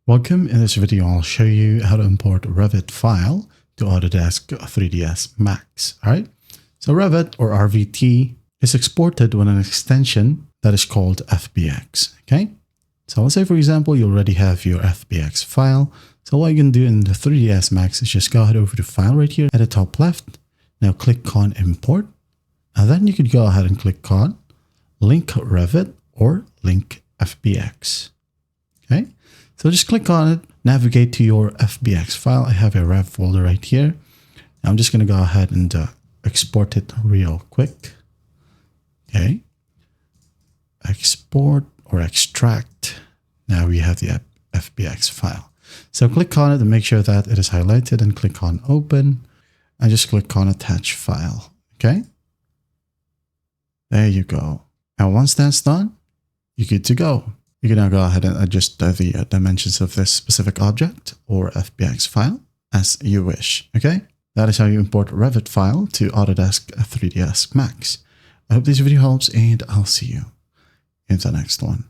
Welcome. In this video, I'll show you how to import a Revit file to Autodesk 3ds Max. All right. So Revit, or RVT, is exported with an extension that is called FBX. Okay. So let's say, for example, you already have your FBX file. So what you can do in the 3ds Max is just go ahead over to File right here at the top left. Now click on Import. And then you could go ahead and click on Link Revit or Link FBX. Okay. So just click on it, navigate to your FBX file. I have a Rev folder right here. Now I'm just going to go ahead and export it real quick. Okay. Export or extract. Now we have the FBX file. So click on it and make sure that it is highlighted and click on Open and just click on Attach File. Okay. There you go. Now once that's done, you're good to go. You can now go ahead and adjust the dimensions of this specific object or FBX file as you wish. Okay, that is how you import a Revit file to Autodesk 3ds Max. I hope this video helps, and I'll see you in the next one.